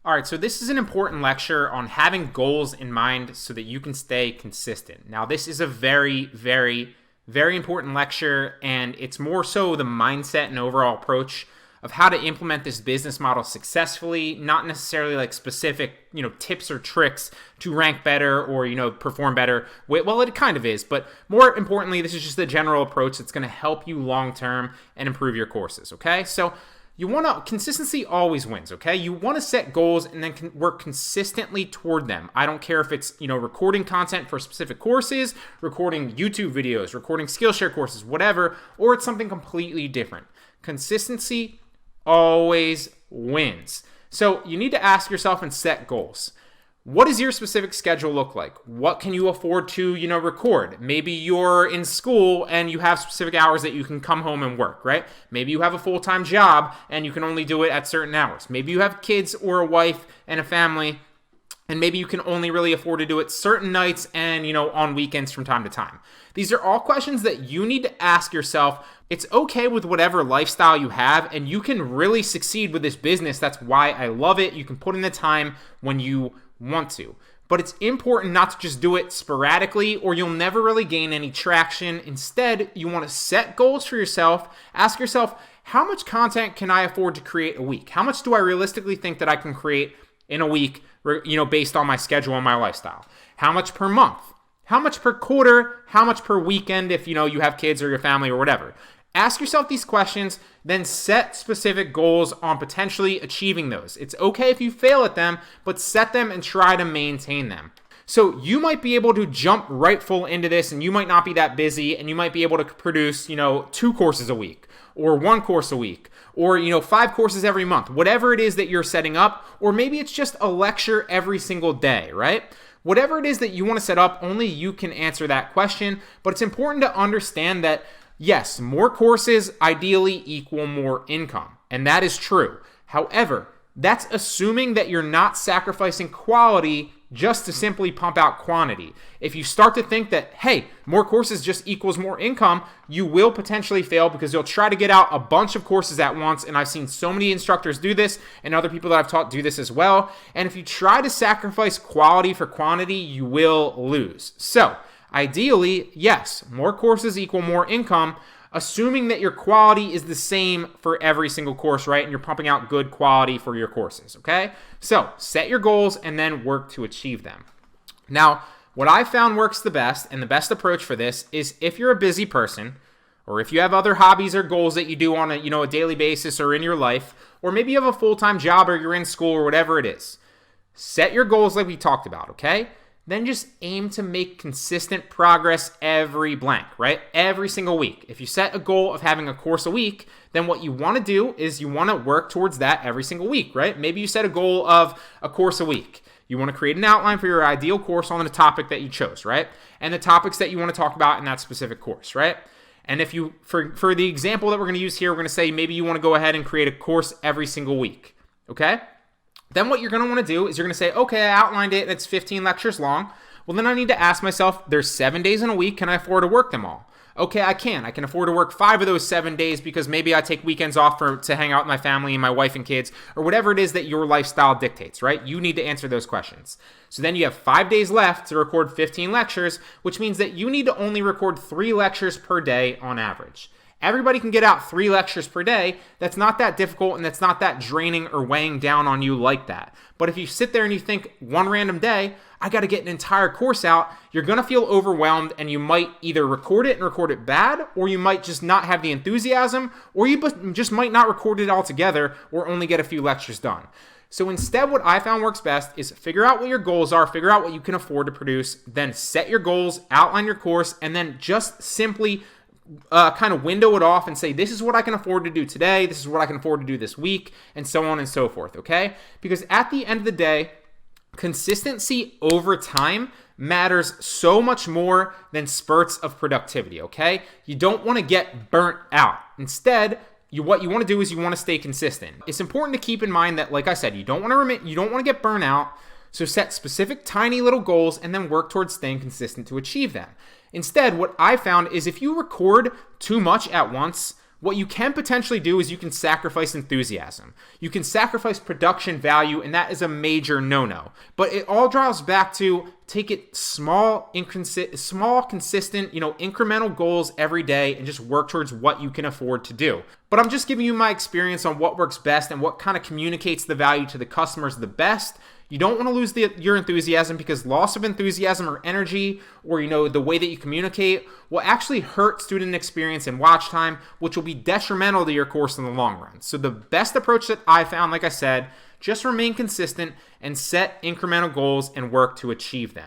All right, so this is an important lecture on having goals in mind so that you can stay consistent. Now, this is a very, very, very important lecture, and it's more so the mindset and overall approach of how to implement this business model successfully, not necessarily like specific, tips or tricks to rank better or, perform better. Well, it kind of is, but more importantly, this is just the general approach that's going to help you long-term and improve your courses, okay? So consistency always wins, okay? You want to set goals and then work consistently toward them. I don't care if it's, recording content for specific courses, recording YouTube videos, recording Skillshare courses, whatever, or it's something completely different. Consistency always wins. So you need to ask yourself and set goals. What does your specific schedule look like? What can you afford to, record? Maybe you're in school and you have specific hours that you can come home and work, right? Maybe you have a full-time job and you can only do it at certain hours. Maybe you have kids or a wife and a family, and maybe you can only really afford to do it certain nights and, on weekends from time to time. These are all questions that you need to ask yourself. It's okay with whatever lifestyle you have, and you can really succeed with this business. That's why I love it. You can put in the time when you want to. But it's important not to just do it sporadically or you'll never really gain any traction. Instead, you want to set goals for yourself. Ask yourself, how much content can I afford to create a week? How much do I realistically think that I can create in a week, based on my schedule and my lifestyle? How much per month? How much per quarter? How much per weekend if, you have kids or your family or whatever? Ask yourself these questions, then set specific goals on potentially achieving those. It's okay if you fail at them, but set them and try to maintain them. So you might be able to jump right full into this, and you might not be that busy, and you might be able to produce, 2 courses a week, or 1 course a week, or 5 courses every month, whatever it is that you're setting up, or maybe it's just a lecture every single day, right? Whatever it is that you want to set up, only you can answer that question, but it's important to understand that yes, more courses ideally equal more income, and that is true. However, that's assuming that you're not sacrificing quality just to simply pump out quantity. If you start to think that, hey, more courses just equals more income, you will potentially fail because you'll try to get out a bunch of courses at once, and I've seen so many instructors do this, and other people that I've taught do this as well, and if you try to sacrifice quality for quantity, you will lose. So, ideally, yes, more courses equal more income, assuming that your quality is the same for every single course, right? And you're pumping out good quality for your courses, okay? So set your goals and then work to achieve them. Now, what I found works the best, and the best approach for this is if you're a busy person, or if you have other hobbies or goals that you do on a daily basis or in your life, or maybe you have a full-time job or you're in school or whatever it is, set your goals like we talked about, okay? Then just aim to make consistent progress every blank, right? Every single week. If you set a goal of having a course a week, then what you want to do is you want to work towards that every single week, right? Maybe you set a goal of a course a week. You want to create an outline for your ideal course on the topic that you chose, right? And the topics that you want to talk about in that specific course, right? And if you, for the example that we're going to use here, we're going to say maybe you want to go ahead and create a course every single week, okay? Then what you're going to want to do is you're going to say, okay, I outlined it and it's 15 lectures long. Well, then I need to ask myself, there's 7 days in a week. Can I afford to work them all? Okay, I can. I can afford to work 5 of those 7 days because maybe I take weekends off to hang out with my family and my wife and kids, or whatever it is that your lifestyle dictates, right? You need to answer those questions. So then you have 5 days left to record 15 lectures, which means that you need to only record 3 lectures per day on average. Everybody can get out 3 lectures per day. That's not that difficult, and that's not that draining or weighing down on you like that. But if you sit there and you think one random day, I got to get an entire course out, you're going to feel overwhelmed, and you might either record it and record it bad, or you might just not have the enthusiasm, or you just might not record it altogether or only get a few lectures done. So instead, what I found works best is figure out what your goals are, figure out what you can afford to produce, then set your goals, outline your course, and then just simply kind of window it off and say, this is what I can afford to do today, this is what I can afford to do this week, and so on and so forth, okay? Because at the end of the day, consistency over time matters so much more than spurts of productivity, okay? You don't want to get burnt out. Instead, what you want to do is you want to stay consistent. It's important to keep in mind that, like I said, you don't want to get burnt out, so set specific tiny little goals and then work towards staying consistent to achieve them. Instead, what I found is if you record too much at once, What you can potentially do is you can sacrifice enthusiasm. You can sacrifice production value, and that is a major no-no. But it all draws back to take it small, consistent, incremental goals every day and just work towards what you can afford to do. But I'm just giving you my experience on what works best and what kind of communicates the value to the customers the best. You don't want to lose your enthusiasm, because loss of enthusiasm or energy, or the way that you communicate, will actually hurt student experience and watch time, which will be detrimental to your course in the long run. So the best approach that I found, like I said, just remain consistent and set incremental goals and work to achieve them.